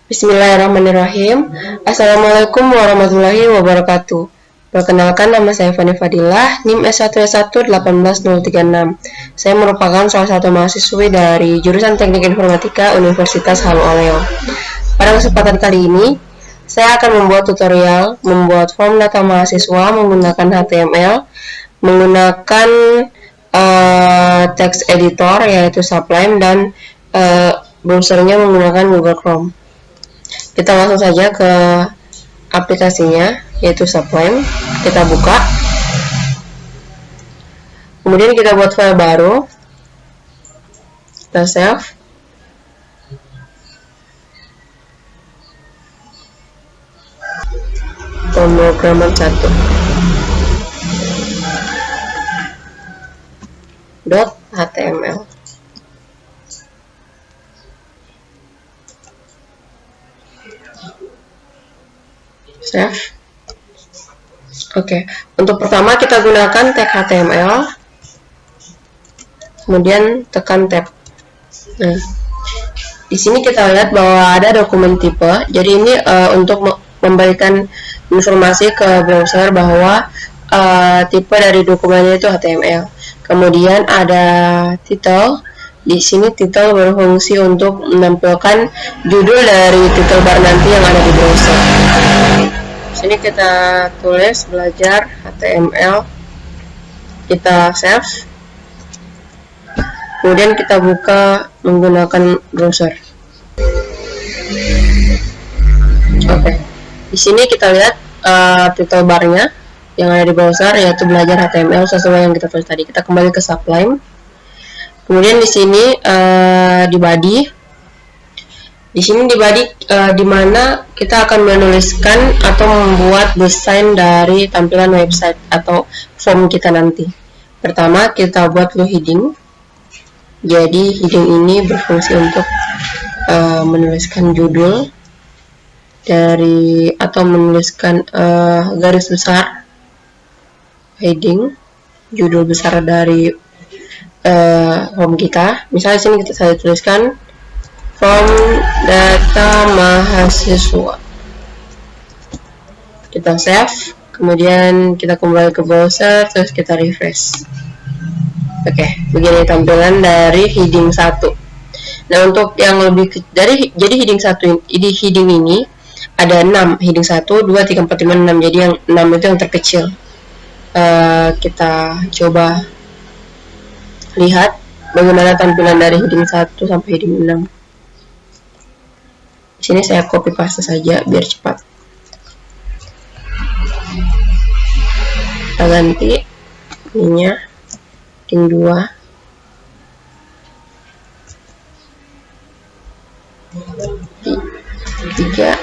Bismillahirrahmanirrahim. Assalamualaikum warahmatullahi wabarakatuh. Perkenalkan, nama saya Fani Fadilah, NIM S1S1 18036. Saya merupakan salah satu mahasiswi dari jurusan Teknik Informatika Universitas Halu Oleo. Pada kesempatan kali ini, saya akan membuat tutorial membuat form data mahasiswa menggunakan HTML, menggunakan text editor yaitu Sublime, dan browsernya menggunakan Google Chrome. Kita langsung saja ke aplikasinya yaitu Sublime. Kita buka, kemudian kita buat file baru, kita save, pemrograman 1 .html. Save. Oke, untuk pertama kita gunakan tag HTML, kemudian tekan tab. Nah, di sini kita lihat bahwa ada dokumen tipe. Jadi ini untuk memberikan informasi ke browser bahwa tipe dari dokumennya itu HTML. Kemudian ada title. Di sini title berfungsi untuk menampilkan judul dari title bar nanti yang ada di browser. Di sini kita tulis belajar HTML, kita save, kemudian kita buka menggunakan browser. Oke, di sini kita lihat title barnya yang ada di browser yaitu belajar HTML sesuai yang kita tulis tadi. Kita kembali ke Sublime. Kemudian di sini di body, di mana kita akan menuliskan atau membuat desain dari tampilan website atau form kita nanti. Pertama kita buat dulu heading. Jadi heading ini berfungsi untuk menuliskan judul dari atau menuliskan garis besar heading, judul besar dari form kita. Misalnya sini saya tuliskan form data mahasiswa. Kita save, kemudian kita kembali ke browser, terus kita refresh. Oke, begini tampilan dari heading 1. Nah, untuk yang lebih jadi heading 1 heading ini ada 6, heading 1, 2, 3, 4, 5, 6. Jadi yang 6 itu yang terkecil. Kita coba lihat bagaimana tampilan dari heading 1 sampai heading 6. Di sini saya copy paste saja biar cepat. Kita ganti ininya heading 2. Tiga.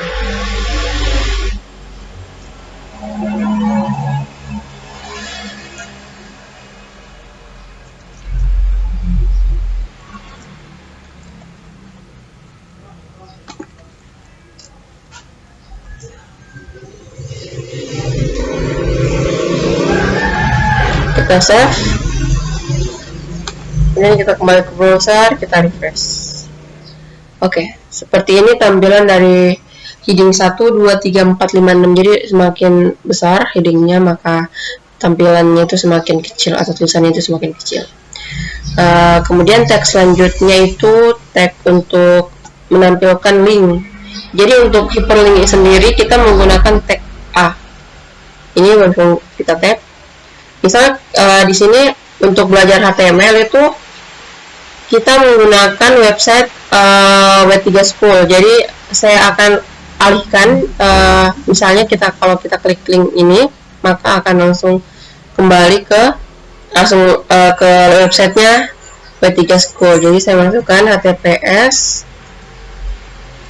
Kita save, kemudian kita kembali ke browser, kita refresh. Oke, seperti ini tampilan dari heading 1, 2, 3, 4, 5, 6. Jadi semakin besar headingnya, maka tampilannya itu semakin kecil atau tulisannya itu semakin kecil. Kemudian teks selanjutnya itu tag untuk menampilkan link. Jadi untuk hyperlink sendiri kita menggunakan tag A. Ini langsung kita tag. Misal di sini untuk belajar HTML itu kita menggunakan website W3 School. Jadi saya akan alihkan, misalnya kalau kita klik link ini, maka akan langsung kembali ke websitenya W3 School. Jadi saya masukkan https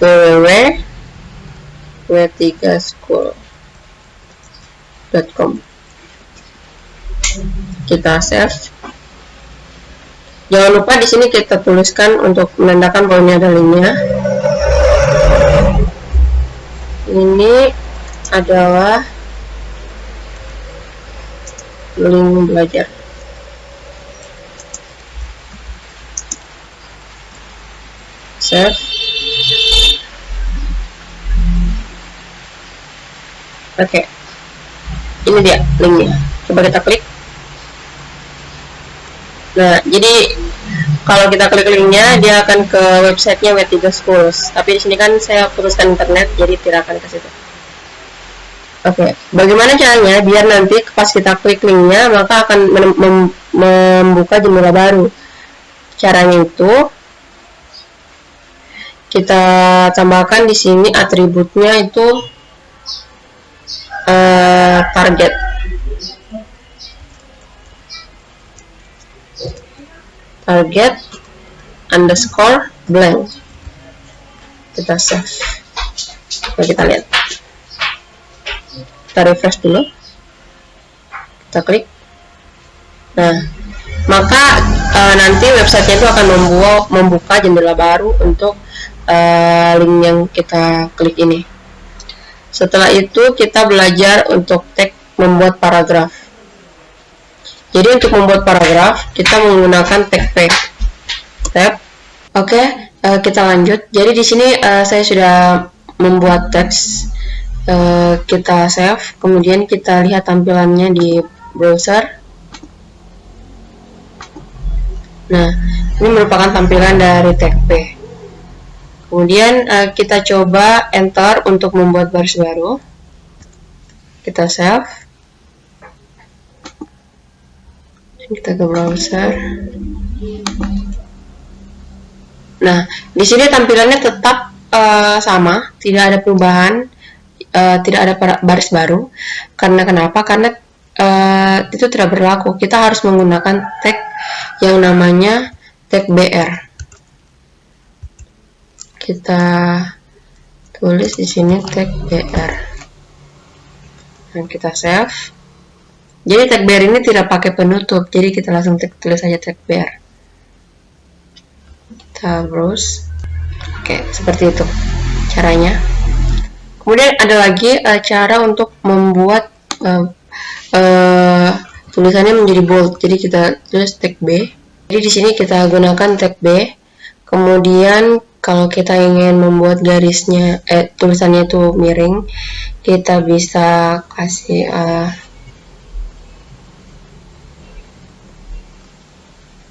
www.w3school.com. Kita save. Jangan lupa di sini kita tuliskan untuk menandakan bahwa ini ada linknya. Ini adalah link belajar. Save. Oke, ini dia linknya, coba kita klik. Nah, jadi kalau kita klik linknya, dia akan ke websitenya W3 Schools. Tapi di sini kan saya putuskan internet, jadi tidak akan ke situ. Oke, bagaimana caranya biar nanti pas kita klik linknya, maka akan membuka jendela baru. Caranya itu kita tambahkan di sini atributnya itu target. Target underscore blank. Kita save. Coba kita lihat. Kita refresh dulu. Kita klik. Nah, maka nanti websitenya itu akan membuka jendela baru untuk link yang kita klik ini. Setelah itu kita belajar untuk tag membuat paragraf. Jadi untuk membuat paragraf kita menggunakan tag P. Tab. Oke, kita lanjut. Jadi di sini saya sudah membuat teks. Kita save, kemudian kita lihat tampilannya di browser. Nah, ini merupakan tampilan dari tag P. Kemudian kita coba enter untuk membuat baris baru. Kita save. Kita ke browser. Nah, di sini tampilannya tetap sama, tidak ada perubahan, tidak ada baris baru. Karena kenapa? Karena itu tidak berlaku. Kita harus menggunakan tag yang namanya tag BR. Kita tulis di sini tag BR. Dan kita save. Jadi tag BR ini tidak pakai penutup, jadi kita langsung tulis saja tag BR. Kita browse. Oke, seperti itu caranya. Kemudian ada lagi cara untuk membuat tulisannya menjadi bold. Jadi kita tulis tag B. Jadi di sini kita gunakan tag B. Kemudian kalau kita ingin membuat garisnya, tulisannya itu miring, kita bisa kasih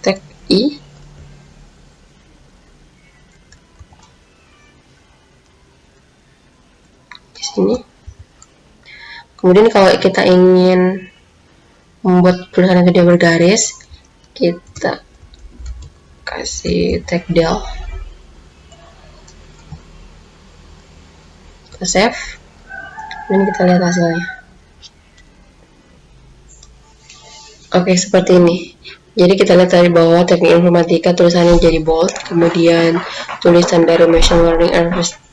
tag I. Di sini. Kemudian kalau kita ingin membuat tulisan yang tidak bergaris, kita kasih tag del. Kita save. Dan kita lihat hasilnya. Oke, seperti ini. Jadi kita lihat dari bawah teknik informatika tulisannya jadi bold, kemudian tulisan dari machine learning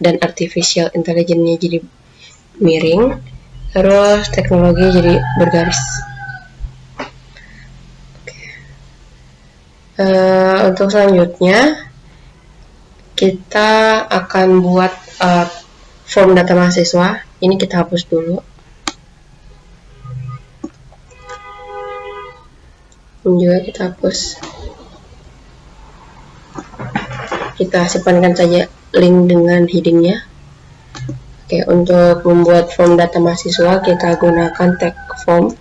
dan artificial intelligence-nya jadi miring, terus teknologi jadi bergaris. Untuk selanjutnya kita akan buat form data mahasiswa. Ini kita hapus dulu. Juga kita hapus. Kita simpankan saja link dengan headingnya. Oke, untuk membuat form data mahasiswa kita gunakan tag form.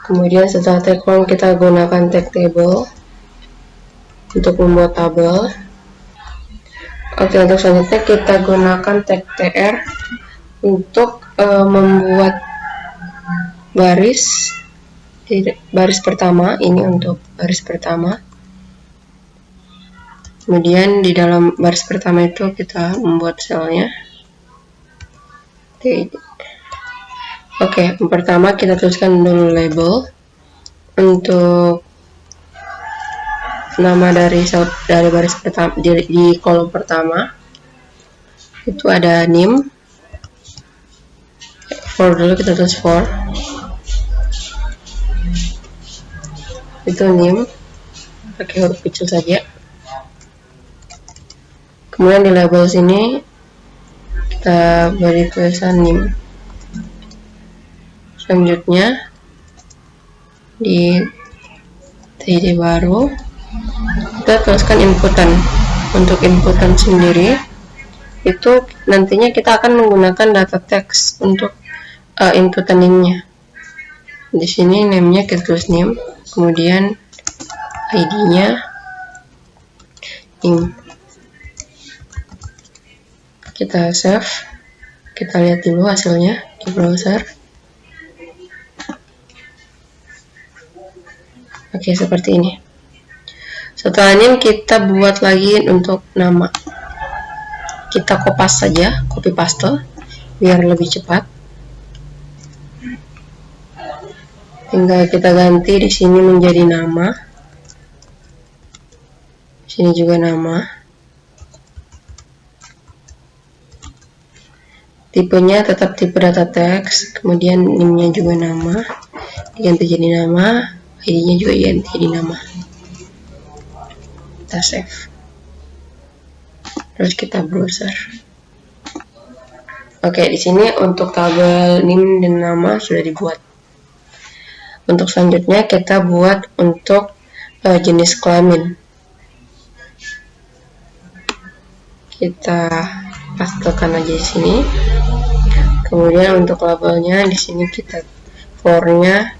Kemudian setelah tag form kita gunakan tag table untuk membuat tabel. Oke, untuk selanjutnya kita gunakan tag tr untuk membuat baris pertama. Ini untuk baris pertama. Kemudian di dalam baris pertama itu kita membuat selnya. Oke, yang pertama kita tuliskan dulu label. Untuk nama dari baris pertama di kolom pertama itu ada name. For dulu kita tulis for. Itu name. Pakai huruf kecil saja. Kemudian di label sini kita beri tulisan name. Selanjutnya di TD baru kita tuliskan inputan. untuk inputan sendiri itu nantinya kita akan menggunakan data teks untuk inputan name-nya. Di sini name-nya kita tulis name, kemudian ID-nya name. Kita save, kita lihat dulu hasilnya di browser. Oke, seperti ini. Setelah ini kita buat lagi untuk nama. Kita copy paste biar lebih cepat. Tinggal kita ganti di sini menjadi nama. Di sini juga nama. Tipenya tetap tipe data teks, kemudian name-nya juga nama, diganti jadi nama, ID-nya juga diganti jadi nama. Kita save. Terus kita browser. Oke, di sini untuk tabel name dan nama sudah dibuat. Untuk selanjutnya kita buat untuk jenis kelamin. Kita pastekan aja di sini. Kemudian untuk labelnya di sini kita for-nya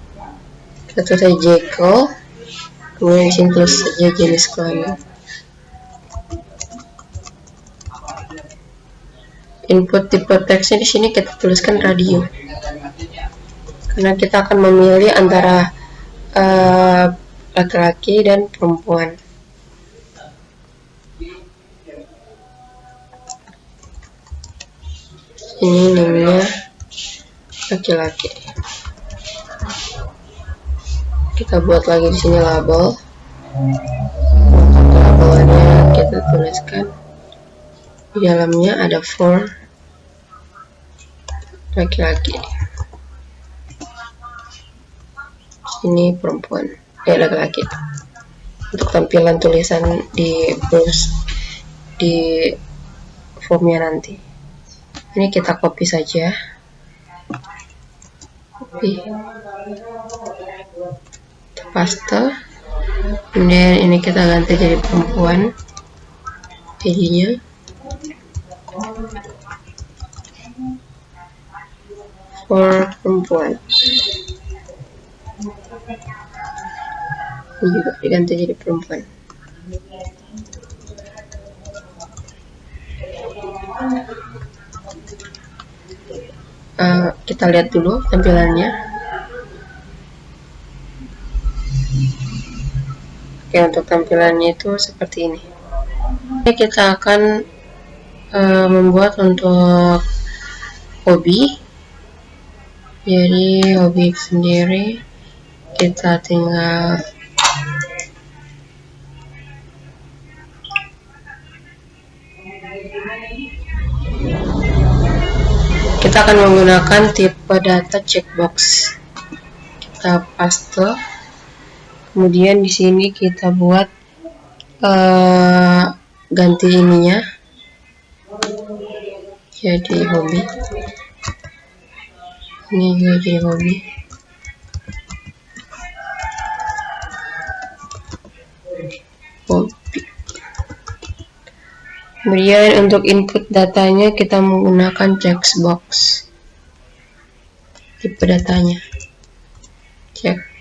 kita tulis saja Jekyll. Kemudian di sini tulis saja jenis kelamin. Input tipe teksnya di sini kita tuliskan radio. Karena kita akan memilih antara laki-laki dan perempuan. Ini name-nya laki-laki. Kita buat lagi di sini label. Labelnya kita tuliskan di dalamnya ada for laki-laki. Ini perempuan, laki-laki. Untuk tampilan tulisan di formnya nanti. Ini kita copy saja. Copy. Kita paste. Kemudian ini kita ganti jadi perempuan. Jadinya. For perempuan. Ini juga diganti jadi perempuan. Kita lihat dulu tampilannya. Oke, untuk tampilannya itu seperti ini. Ini kita akan membuat untuk hobi. Jadi hobi sendiri kita tinggal kita akan menggunakan tipe data checkbox. Kita paste. Kemudian di sini kita buat ganti ininya jadi hobi. Ini juga jadi hobi. Kemudian untuk input datanya kita menggunakan checkbox. Tipe datanya checkbox.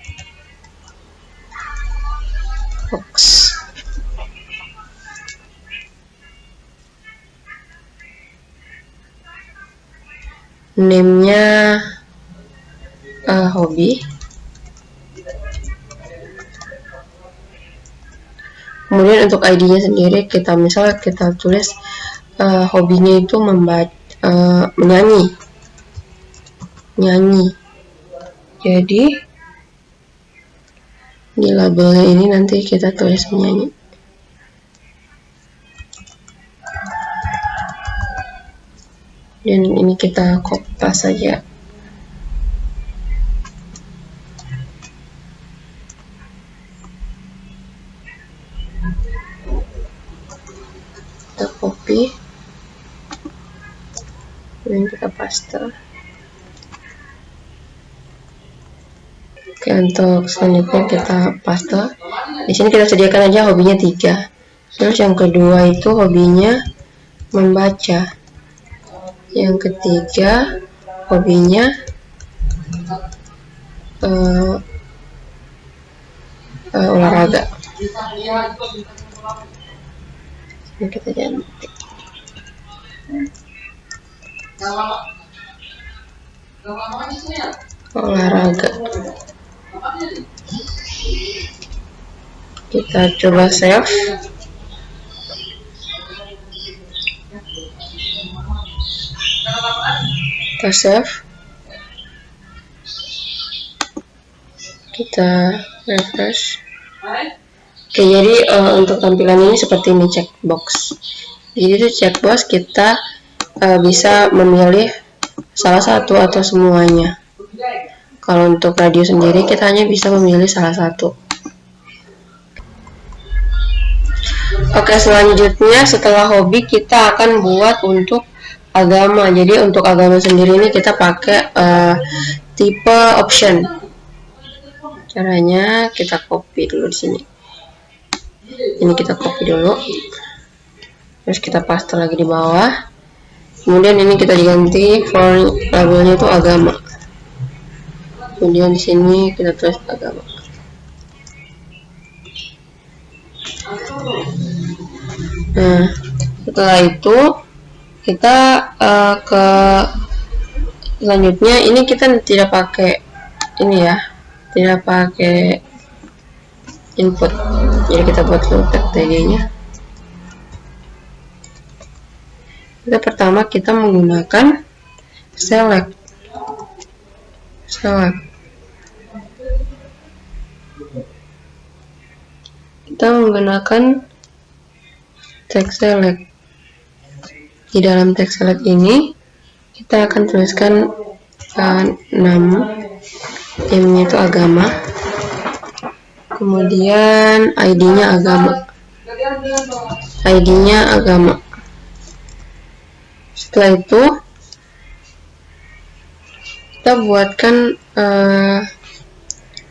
Name-nya hobi. Kemudian untuk ID-nya sendiri kita tulis hobinya itu menyanyi. Jadi di labelnya ini nanti kita tulis menyanyi. Dan ini kita copy saja. Kita copy dan kita paste. Oke, untuk selanjutnya kita paste. Di sini kita sediakan aja hobinya 3 Terus yang kedua itu hobinya membaca. Yang ketiga hobinya olahraga. Ini kita cantik. Olahraga. Kita coba save. Kita save. Kita refresh. Oke, jadi untuk tampilan ini seperti ini checkbox. Jadi itu checkbox kita bisa memilih salah satu atau semuanya. Kalau untuk radio sendiri kita hanya bisa memilih salah satu. Oke, selanjutnya setelah hobi kita akan buat untuk agama. Jadi untuk agama sendiri ini kita pakai tipe option. Caranya kita copy dulu di sini. Ini kita copy dulu. Terus kita paste lagi di bawah. Kemudian ini kita diganti for labelnya itu agama. Kemudian di sini kita tulis agama. Nah, setelah itu kita ke selanjutnya ini kita tidak pakai ini ya, tidak pakai input. Jadi kita buat dulu tag-nya. Kita pertama kita menggunakan select. Kita menggunakan tag select. Di dalam tag select ini kita akan tuliskan namanya itu agama, kemudian ID-nya agama. Setelah itu kita buatkan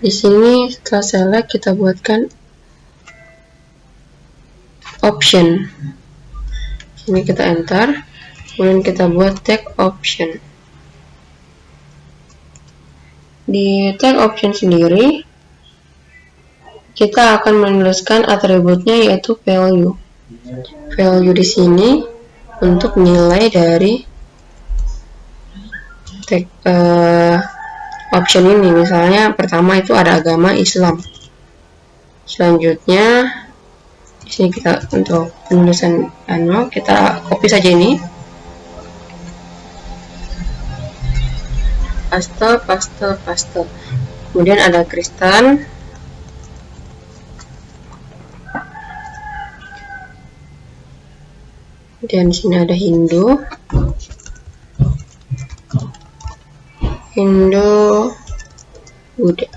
di sini setelah select kita buatkan option. Ini kita enter, kemudian kita buat tag option. Di tag option sendiri kita akan menuliskan atributnya yaitu value. Value di sini untuk nilai dari tag option ini. Misalnya pertama itu ada agama Islam. Selanjutnya di sini kita untuk penulisan kita copy saja ini. Paste. Kemudian ada Kristen. Kemudian di sini ada Hindu, Buddha.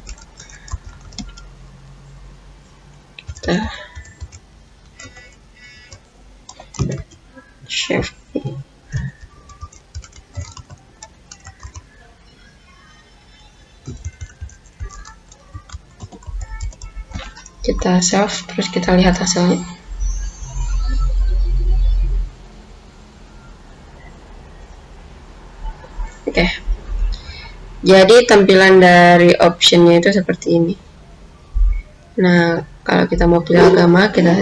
Kita shift. Kita save, terus kita lihat hasilnya. Oke. Jadi tampilan dari optionnya itu seperti ini. Nah, kalau kita mau pilih agama, kita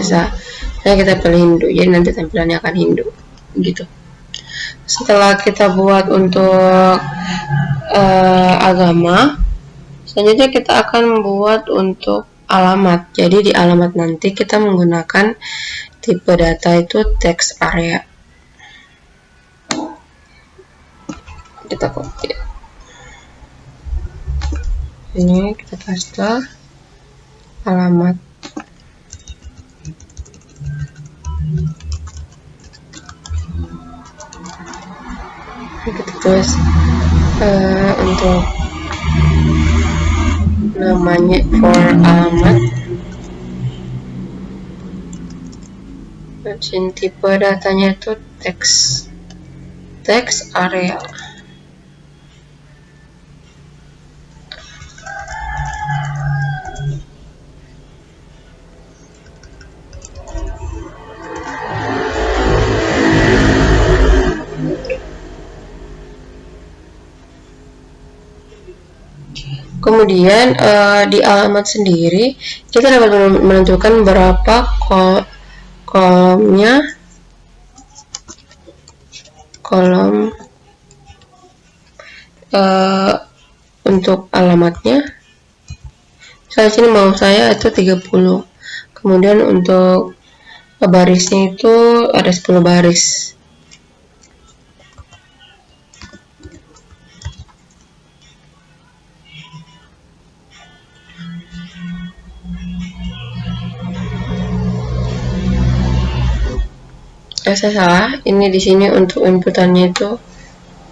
pilih Hindu. Jadi nanti tampilannya akan Hindu, gitu. Setelah kita buat untuk agama, selanjutnya kita akan membuat untuk alamat. Jadi di alamat nanti kita menggunakan tipe data itu text area. Kita copy. Ini kita paste alamat. Kita tulis untuk namanya for alamat. Dan tipe datanya itu text area. Kemudian di alamat sendiri kita dapat menentukan berapa kolom untuk alamatnya. Saya sini mau saya itu 30. Kemudian untuk barisnya itu ada 10 baris. Saya salah, ini di sini untuk inputannya itu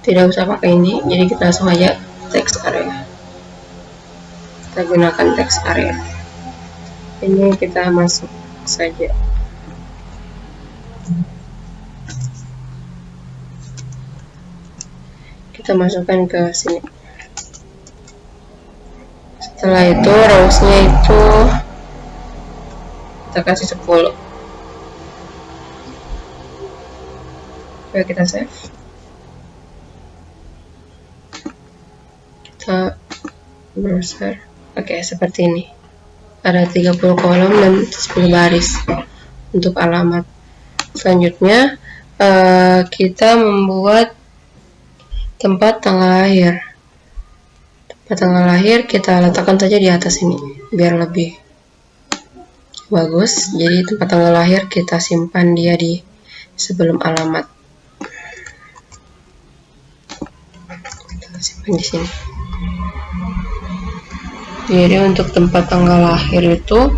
tidak usah pakai ini, jadi kita langsung aja text area. Kita gunakan text area. Ini kita masuk saja. Kita masukkan ke sini. Setelah itu rows-nya itu kita kasih 10. Coba kita save. Kita browser. Oke, seperti ini. Ada 30 kolom dan 10 baris untuk alamat. Selanjutnya kita membuat tempat tanggal lahir. Tempat tanggal lahir kita letakkan saja di atas ini biar lebih bagus. Jadi tempat tanggal lahir kita simpan dia di sebelum alamat. Kita simpan di sini. Jadi untuk tempat tanggal lahir itu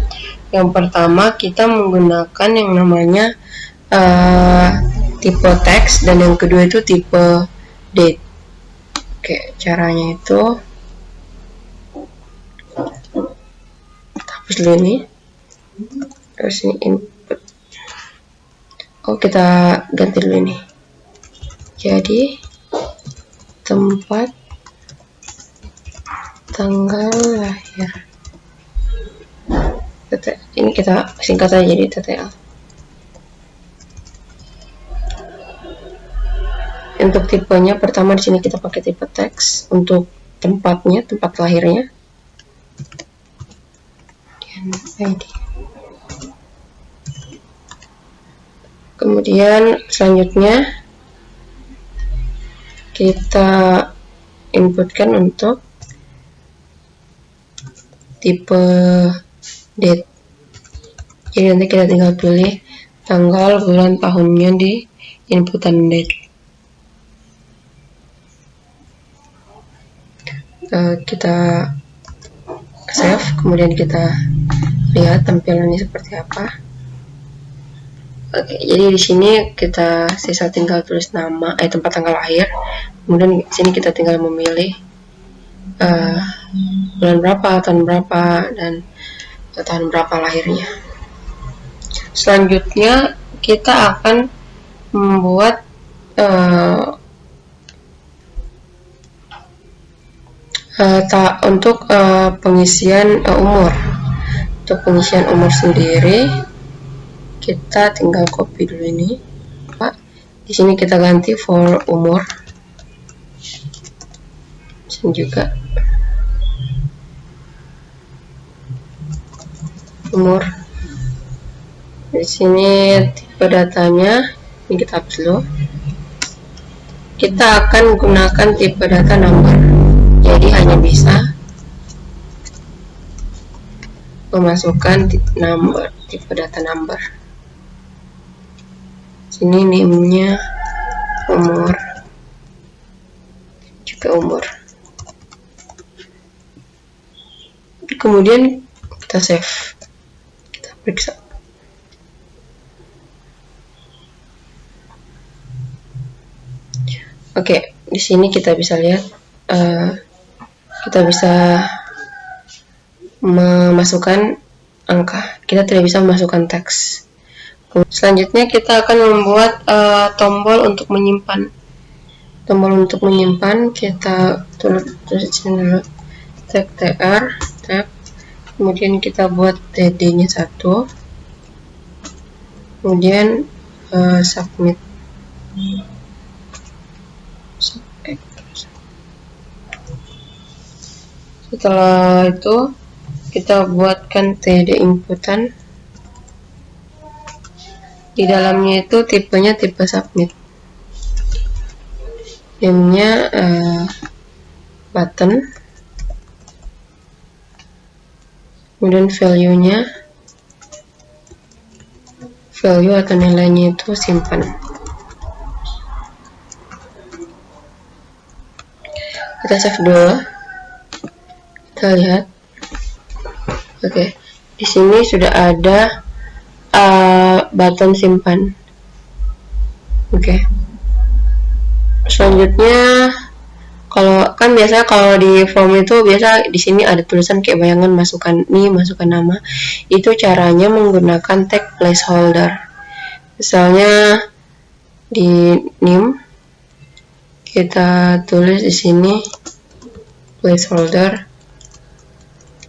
yang pertama kita menggunakan yang namanya tipe teks, dan yang kedua itu tipe date. Oke, caranya itu hapus dulu ini, terus ini input. Kita ganti dulu ini. Jadi tempat tanggal lahir. Ini kita singkat aja jadi TTL. Untuk tipenya pertama di sini kita pakai tipe teks untuk tempatnya, tempat lahirnya. Dan ID. Kemudian selanjutnya kita inputkan untuk tipe date. Jadi nanti kita tinggal pilih tanggal, bulan, tahunnya di inputan date. Kita save, kemudian kita lihat tampilannya seperti apa. Oke, jadi di sini kita sisa tinggal tulis nama, tempat tanggal lahir. Kemudian di sini kita tinggal memilih bulan berapa, tahun berapa, dan tahun berapa lahirnya. Selanjutnya kita akan membuat untuk pengisian umur. Untuk pengisian umur sendiri kita tinggal copy dulu ini, Pak. Di sini kita ganti for umur. Sini juga umur. Di sini tipe datanya ini kita hapus dulu. Kita akan gunakan tipe data number. Jadi hanya bisa memasukkan tipe data number. Sini name-nya umur, juga umur. Kemudian kita save, kita periksa. Oke, di sini kita bisa lihat, kita bisa memasukkan angka. Kita tidak bisa memasukkan teks. Selanjutnya kita akan membuat tombol untuk menyimpan. Tombol untuk menyimpan kita tulis di sini dulu, tag tr, tab. Kemudian kita buat dd-nya 1. Kemudian submit. Setelah itu kita buatkan TD inputan. Di dalamnya itu tipenya tipe submit. Name-nya button. Kemudian value-nya, value atau nilainya itu simpan. Kita save dulu. Kita lihat. Oke, di sini sudah ada button simpan. Oke. Selanjutnya, kalau kan biasa kalau di form itu biasa di sini ada tulisan kayak bayangan masukkan nama. Itu caranya menggunakan tag placeholder. Misalnya di name kita tulis di sini placeholder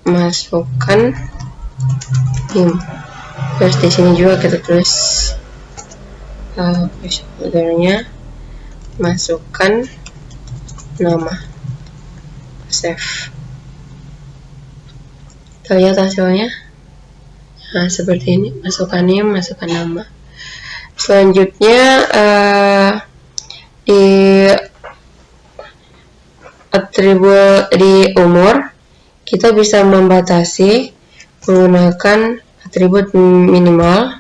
masukkan name. Terus di sini juga kita tulis placeholdernya masukkan nama. Save. Kita lihat hasilnya. Nah, seperti ini. Masukkan name, masukkan nama. Selanjutnya di atribut di umur kita bisa membatasi menggunakan atribut minimal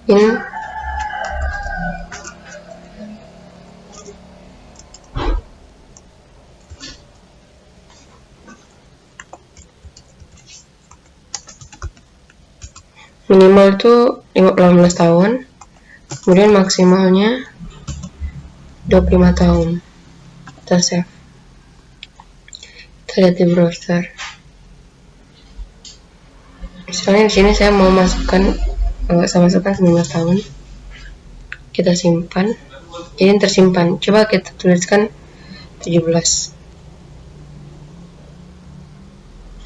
in minimal itu 18 tahun, kemudian maksimalnya 25 tahun. Kita save. Kita lihat di browser. Misalnya di sini saya mau masukkan 19 tahun. Kita simpan. Ini tersimpan. Coba kita tuliskan 17.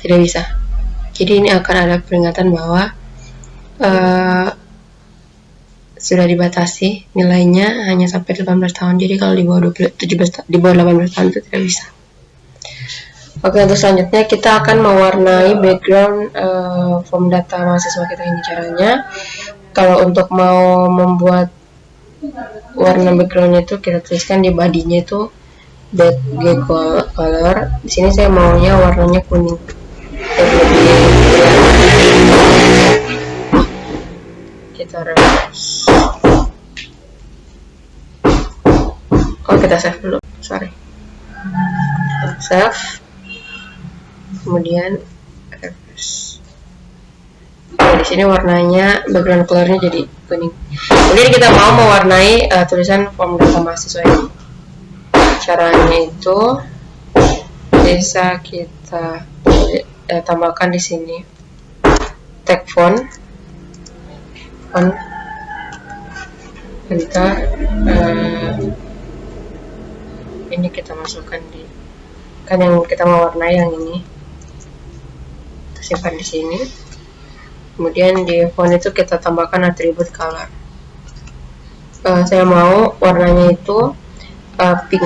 Tidak bisa. Jadi ini akan ada peringatan bahwa sudah dibatasi nilainya hanya sampai 18 tahun. Jadi kalau di bawah 18 tahun itu tidak bisa. Oke, untuk selanjutnya kita akan mewarnai background form data mahasiswa kita. Ini caranya. Kalau untuk mau membuat warna backgroundnya itu kita tuliskan di body-nya itu background color. Di sini saya maunya warnanya kuning. Kita refresh. Kita save dulu. Save. Kemudian refresh. Di sini warnanya background colornya jadi kuning. Kemudian kita mau mewarnai tulisan form data mahasiswa ini. Caranya itu bisa kita tambahkan di sini tag font. Bentar, ini kita masukkan di kan yang kita mau warnai yang ini. Kita simpan di sini. Kemudian di font itu kita tambahkan atribut color. Saya mau warnanya itu pink.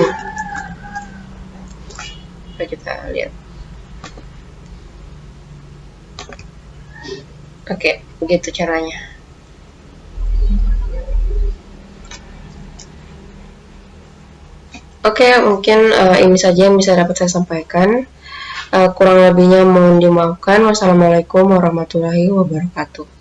Coba kita lihat. Oke, begitu caranya. Oke, mungkin ini saja yang bisa dapat saya sampaikan. Kurang lebihnya mohon dimaafkan. Wassalamualaikum warahmatullahi wabarakatuh.